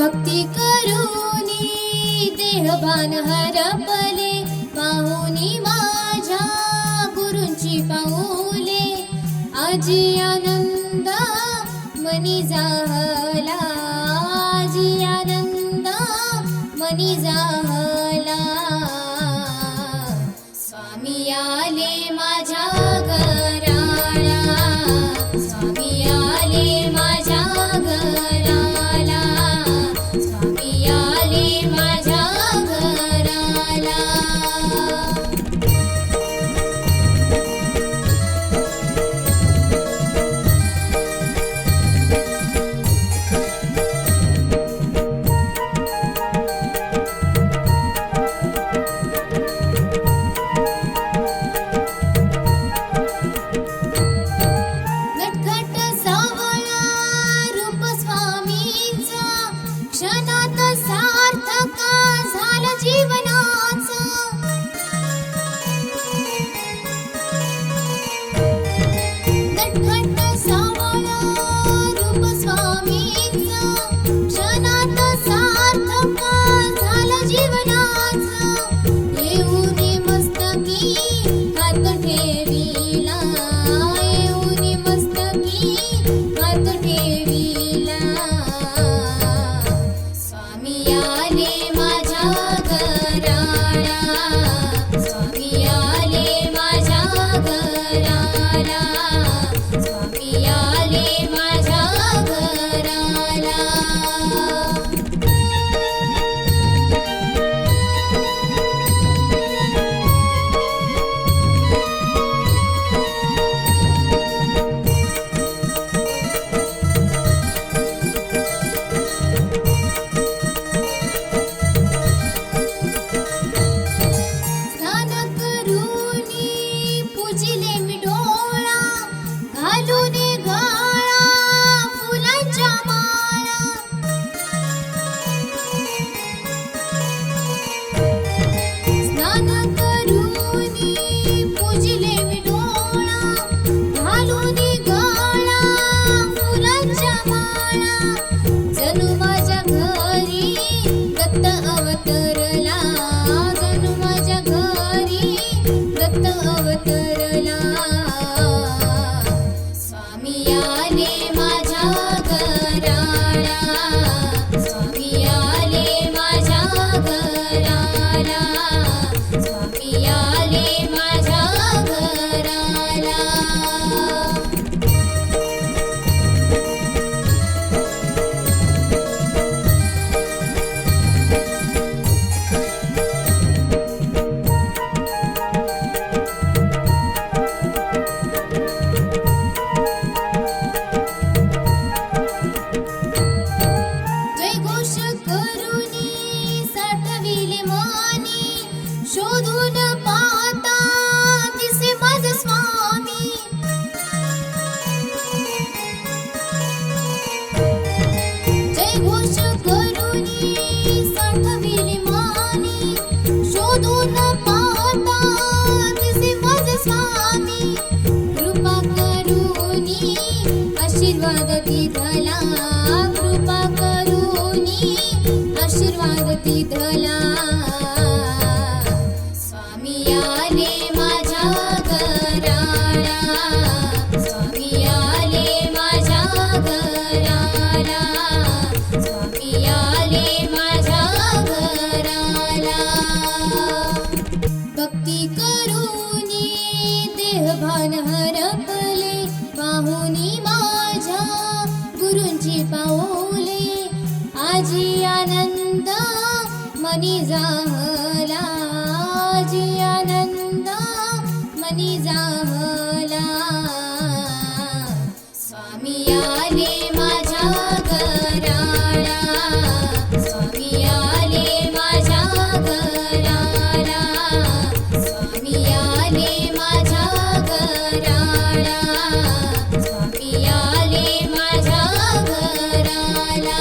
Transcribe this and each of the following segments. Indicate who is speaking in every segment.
Speaker 1: भक्ती करूनी देहभान हरपले, पाहुनी माझ्या गुरूंची पाऊले. आजी आनंद मनी जाहला, आजी आनंद मनी जाहला. स्वामी आले माझ्या घराला, स्वामी आले माझ्या घराला, स्वामी आले माझ्या घराला. नटखट सावळा रूप स्वामींचा, क्षणात सार्थक झालं जीवनाचं. नटखट सावळा रूप स्वामींचा, क्षणात सार्थक झालं जीवनाचं. येऊनी मस्तकी हात ठेविला, येऊनी मस्तकी हात ठेविला. स्वामी आले माझ्या घराला, स्वामी आले माझ्या घराला, स्वामी आले माझ्या घराला. स्नान करूनी पूजिले मी डोळा, घालून गळा फुलांच्या माळा. स्नान करूनी पूजिले मी डोळा, घालून गळा फुलांच्या माळा. जणू माझ्या घरी दत्त अवतरला, जणू माझ्या घरी दत्त अवतरला. स्वामी आले माझ्या घराला, स्वामी आले माझ्या घराला, स्वामी आले माझ्या घराला. जयघोष करूनी साठविले मानी, शोधून पाहता दिसे माझे स्वामी. जयघोष करूनी साठविले मानी, शोधून पाहता दिसे माझे स्वामी. कृपा करूनी आशीर्वाद दिधला, कृपा करूनी आशीर्वाद दिधला. स्वामी आले माझ्या घराला, स्वामी आले माझ्या घराला, स्वामी आले माझ्या घराला. भक्ती करूनी देहभान हरपले, पाहुनी माझ्या गुरूंची पाऊले. आजी आनंद मनी जाहला, आजी आनंद मनी जाहला. स्वामी आले माझ्या घराला, स्वामी आले माझ्या घराला, स्वामी आले माझ्या घराला, स्वामी आले माझ्या घराला.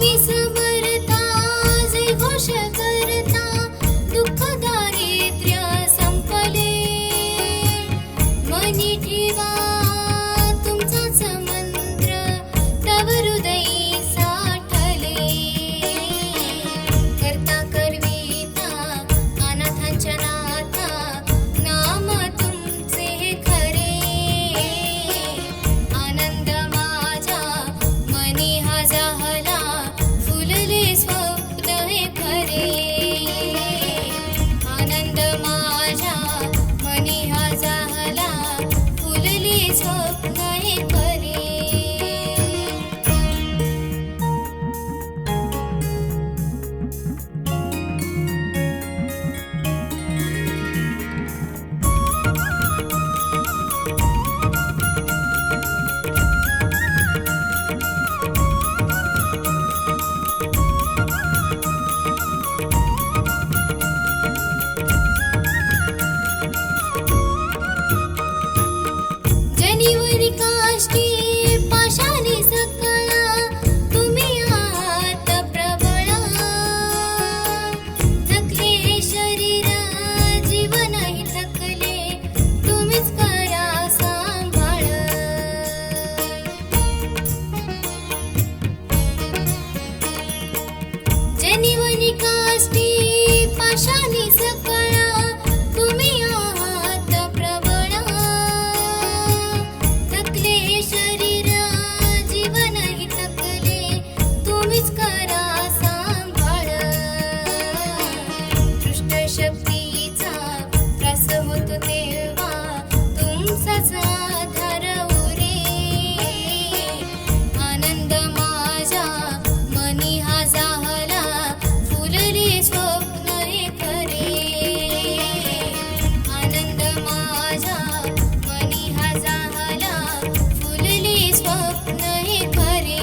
Speaker 1: स्वामी समर्था जय घोष करता दुःख दारिद्र्य संपले मनी ठेवा तुमचाच मंत्र तव हृदयी साठले करता करविता अनाथांच्या नाथा नाम तुमचे खरे आनंद माझ्या मनी हा जाहला फुलले स्वप्न हे खरे आनंद माझ्या मनी हा जाहला फुलले स्वप्न हे खरे जनिवरी काष्टी पाशाने सकळा तुम्ही आहात प्रबळा थकले हे शरीर जीवनही थकले तुम्हीच करा सांभाळ जनिवरी काष्टी पाशाने सकळा तुम्ही आहात प्रबळा थकले शरीर जीवनही थकले तुम्हीच करा सांभाळ दृष्ट शक्तीचा त्रास होतो तेव्हा तुमचाच आधार उरे आनंद माझ्या मनी हा जाहला फुलले स्वप्न हे खरे आनंद माझ्या मनी हा जाहला फुलले स्वप्न हे खरे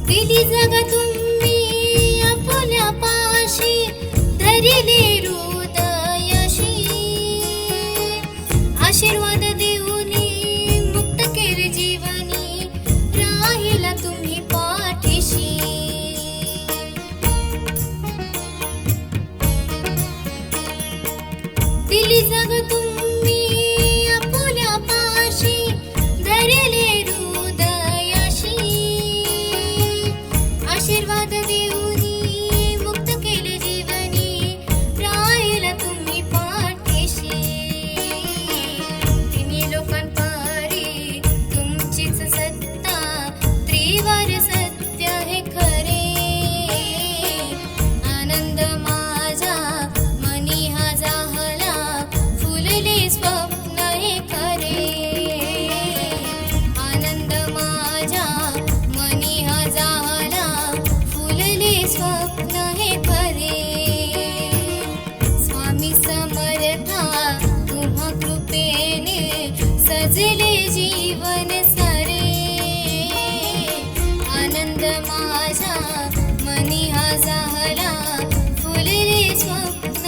Speaker 1: दिली जग तुम्ही आपुल्या पाशी धरिले हृदयशी आशीर्वाद देऊनी मुक्त केले जीवनी राहिला तुम्ही पाठीशी दिली जग तुम्ही आपुल्या पाशी धरिले हृदयशी आशीर्वाद देऊनी मुक्त केले जीवनी राहिला तुम्ही पाठीशी तिन्ही लोकांपारी तुमचीच सत्ता त्रिवार सत्य हे खरे आनंद माझा मनी हा जाहला फुलले स्वप्न हे खरे आनंद माझ्या मनी हा जाहला फुलले स्वप्न हे खरे स्वामी समर्था तुम्हा कृपेने सजले जीवन सारे आनंद माझ्या मनी हा जाहला फुलले स्वप्न